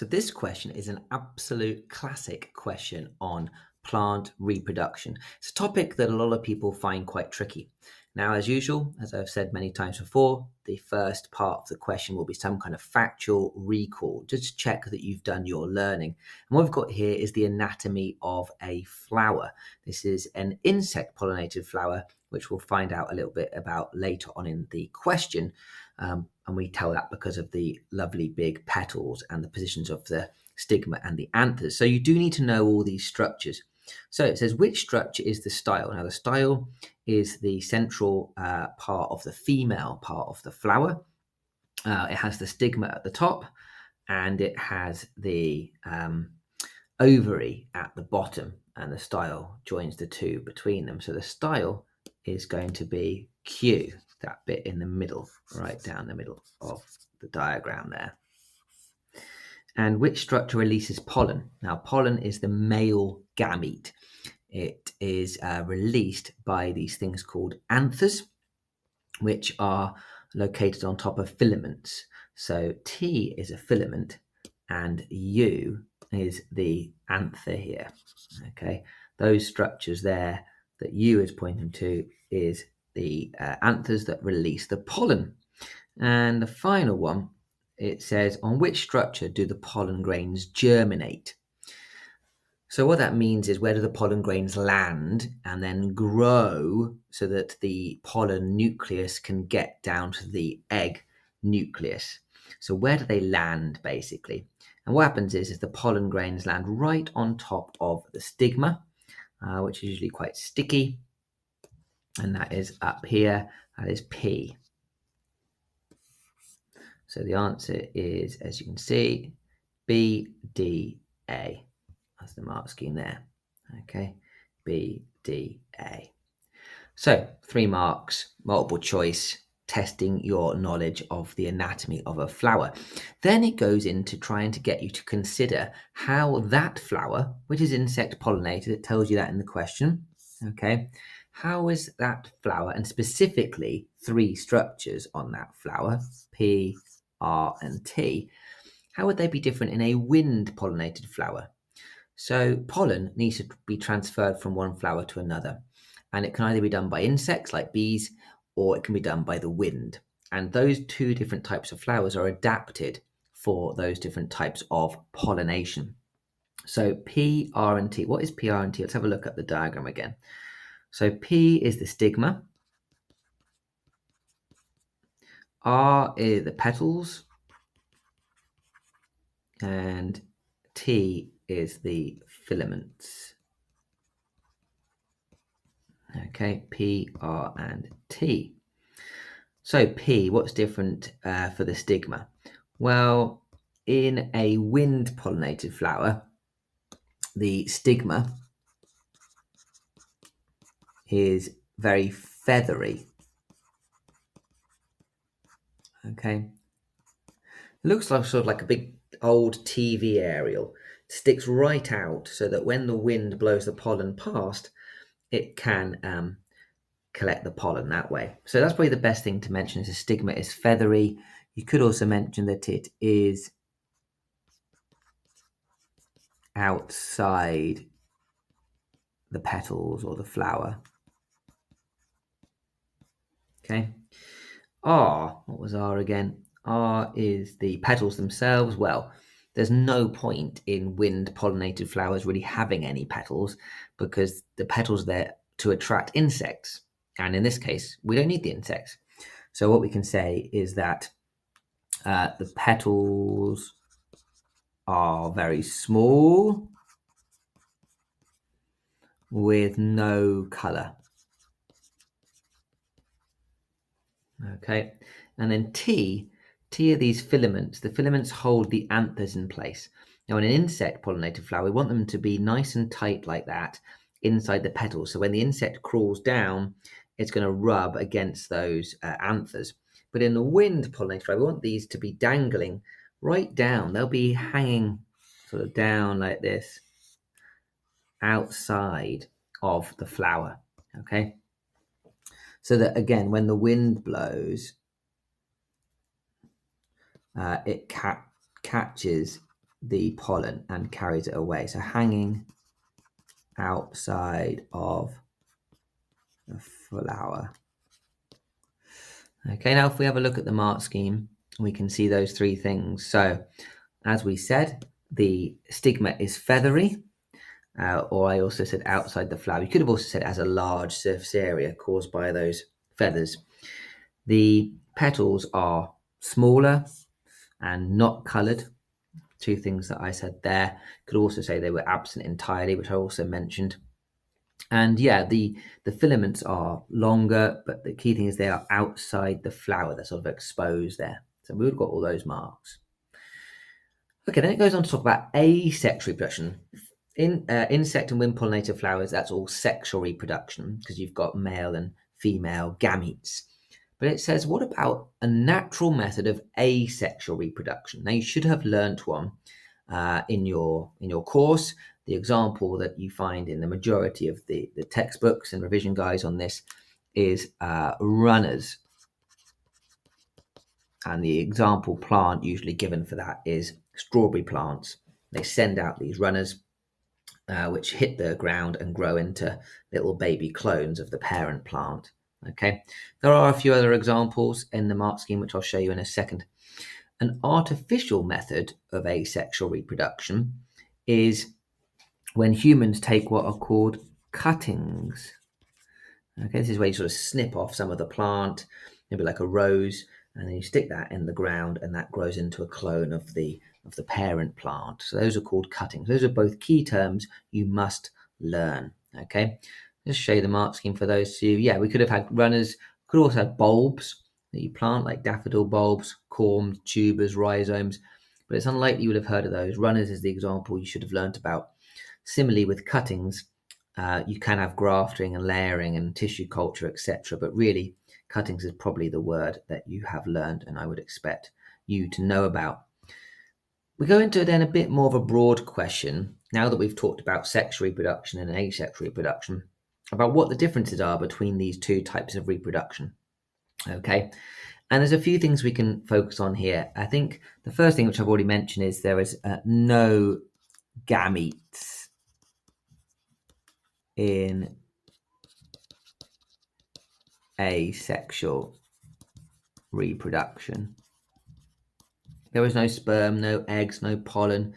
So this question is an absolute classic question on plant reproduction. It's a topic that a lot of people find quite tricky. Now, as usual, as I've said many times before, the first part of the question will be some kind of factual recall, just to check that you've done your learning. And what we've got here is the anatomy of a flower. This is an insect pollinated flower, which we'll find out a little bit about later on in the question. And we tell that because of the lovely big petals and the positions of the stigma and the anthers. So you do need to know all these structures. So it says, which structure is the style? Now, the style is the central part of the female part of the flower. It has the stigma at the top, and it has the ovary at the bottom, and the style joins the two between them. So the style is going to be Q, that bit in the middle, right down the middle of the diagram there. And which structure releases pollen? Now, pollen is the male gamete. It is released by these things called anthers, which are located on top of filaments. So T is a filament and U is the anther here. Okay, those structures there that U is pointing to is the anthers that release the pollen. And the final one, it says, on which structure do the pollen grains germinate? So what that means is, where do the pollen grains land and then grow so that the pollen nucleus can get down to the egg nucleus? So where do they land, basically? And what happens is the pollen grains land right on top of the stigma, which is usually quite sticky. And that is up here, that is P. So the answer is, as you can see, B, D, A. That's the mark scheme there. Okay, B, D, A. So 3 marks, multiple choice, testing your knowledge of the anatomy of a flower. Then it goes into trying to get you to consider how that flower, which is insect pollinated, it tells you that in the question, okay, how is that flower, and specifically 3 structures on that flower, P, R, and T, how would they be different in a wind pollinated flower? So pollen needs to be transferred from one flower to another, and it can either be done by insects like bees, or it can be done by the wind. And those 2 different types of flowers are adapted for those different types of pollination. So P, R, and T. What is P, R, and T? Let's have a look at the diagram again. So P is the stigma, R is the petals, and T is the filaments. Okay, P, R, and T. So P, what's different for the stigma? Well, in a wind pollinated flower, the stigma is very feathery. Okay, it looks like sort of like a big old TV aerial. It sticks right out so that when the wind blows the pollen past, it can collect the pollen that way. So that's probably the best thing to mention, is the stigma is feathery. You could also mention that it is outside the petals or the flower. Okay. R, what was R again? R is the petals themselves. Well, there's no point in wind pollinated flowers really having any petals, because the petals are there to attract insects. And in this case, we don't need the insects. So what we can say is that the petals are very small with no color. Okay, and then T are these filaments. The filaments hold the anthers in place. Now, in an insect pollinated flower, we want them to be nice and tight like that inside the petals. So when the insect crawls down, it's going to rub against those anthers. But in the wind pollinated flower, we want these to be dangling right down. They'll be hanging sort of down like this outside of the flower. Okay, so that again, when the wind blows, it catches the pollen and carries it away. So hanging outside of the flower. Okay, now if we have a look at the mark scheme, we can see those three things. So as we said, the stigma is feathery, or I also said outside the flower. You could have also said it has a large surface area caused by those feathers. The petals are smaller and not coloured. Two things that I said there. Could also say they were absent entirely, which I also mentioned. And yeah, the filaments are longer, but the key thing is they are outside the flower. They're sort of exposed there. So we would have got all those marks. Okay, then it goes on to talk about asexual reproduction. In insect and wind pollinated flowers, that's all sexual reproduction because you've got male and female gametes. But it says, what about a natural method of asexual reproduction? Now, you should have learnt one in your course. The example that you find in the majority of the textbooks and revision guides on this is runners. And the example plant usually given for that is strawberry plants. They send out these runners which hit the ground and grow into little baby clones of the parent plant. Okay, there are a few other examples in the mark scheme, which I'll show you in a second. An artificial method of asexual reproduction is when humans take what are called cuttings. Okay, this is where you sort of snip off some of the plant, maybe like a rose, and then you stick that in the ground, and that grows into a clone of the parent plant. So those are called cuttings. Those are both key terms you must learn. Okay, just show you the mark scheme for those two. Yeah, we could have had runners, could also have bulbs that you plant, like daffodil bulbs, corms, tubers, rhizomes, but it's unlikely you would have heard of those. Runners is the example you should have learnt about. Similarly with cuttings, you can have grafting and layering and tissue culture, etc. But really, cuttings is probably the word that you have learned and I would expect you to know about. We go into then a bit more of a broad question, now that we've talked about sexual reproduction and asexual reproduction, about what the differences are between these two types of reproduction. Okay, and there's a few things we can focus on here. I think the first thing, which I've already mentioned, is there is no gametes in asexual reproduction. There is no sperm, no eggs, no pollen.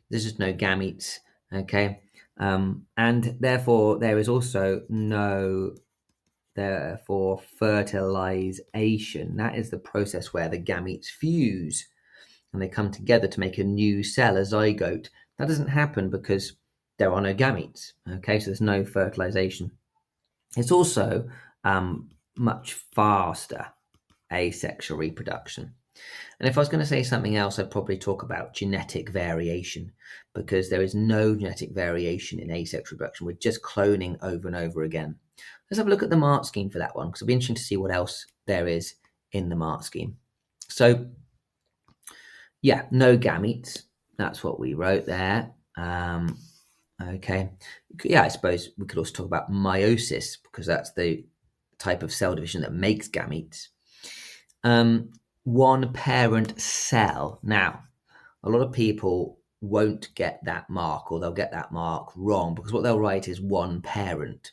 There's just no gametes. Okay, and therefore there is also no fertilization. That is the process where the gametes fuse and they come together to make a new cell, a zygote. That doesn't happen because there are no gametes. Okay, so there's no fertilization. It's also much faster asexual reproduction. And if I was going to say something else, I'd probably talk about genetic variation, because there is no genetic variation in asexual reproduction. We're just cloning over and over again. Let's have a look at the mark scheme for that one, because it'll be interesting to see what else there is in the mark scheme. So, yeah, no gametes. That's what we wrote there. Okay. Yeah, I suppose we could also talk about meiosis, because that's the type of cell division that makes gametes. One parent cell. Now, a lot of people won't get that mark, or they'll get that mark wrong, because what they'll write is one parent.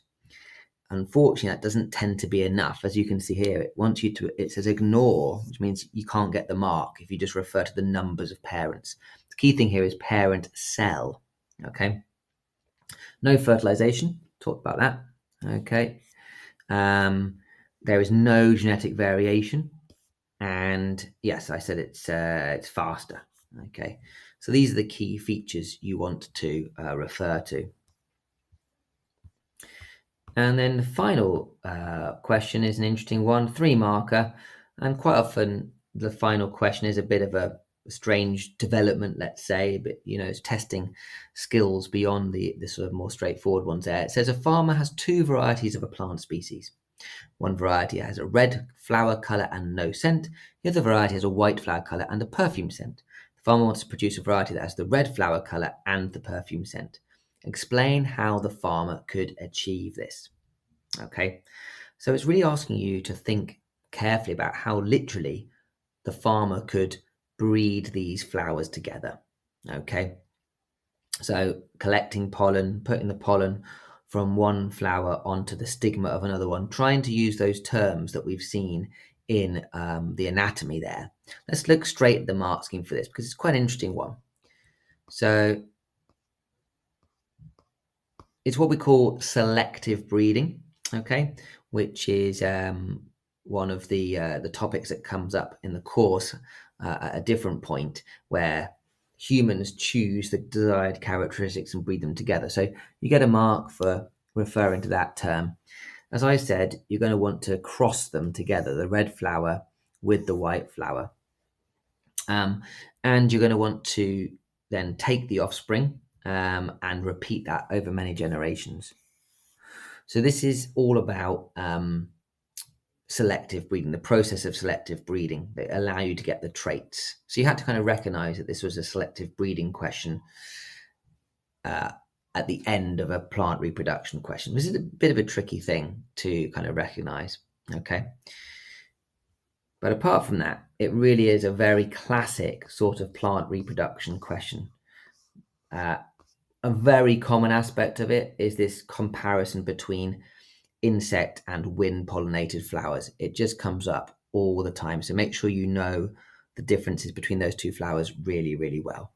Unfortunately, that doesn't tend to be enough. As you can see here, it says ignore, which means you can't get the mark if you just refer to the numbers of parents. The key thing here is parent cell. Okay. No fertilization. Talked about that. Okay. There is no genetic variation. And yes, I said it's faster. Okay, so these are the key features you want to refer to. And then the final question is an interesting one, 3-marker, and quite often the final question is a bit of a strange development, let's say, but it's testing skills beyond the sort of more straightforward ones there. It says a farmer has 2 varieties of a plant species. One variety has a red flower colour and no scent. The other variety has a white flower colour and a perfume scent. The farmer wants to produce a variety that has the red flower colour and the perfume scent. Explain how the farmer could achieve this. Okay, so it's really asking you to think carefully about how literally the farmer could breed these flowers together. Okay, so collecting pollen, putting the pollen from one flower onto the stigma of another one, trying to use those terms that we've seen in the anatomy there. Let's look straight at the mark scheme for this because it's quite an interesting one. So it's what we call selective breeding, okay, which is one of the topics that comes up in the course at a different point, where humans choose the desired characteristics and breed them together. So you get a mark for referring to that term. As I said, you're going to want to cross them together, the red flower with the white flower. And you're going to want to then take the offspring and repeat that over many generations. So this is all about selective breeding, the process of selective breeding that allow you to get the traits. So you had to kind of recognize that this was a selective breeding question at the end of a plant reproduction question. This is a bit of a tricky thing to kind of recognize, okay? But apart from that, it really is a very classic sort of plant reproduction question. A very common aspect of it is this comparison between insect and wind pollinated flowers. It just comes up all the time. So make sure you know the differences between those two flowers really, really well.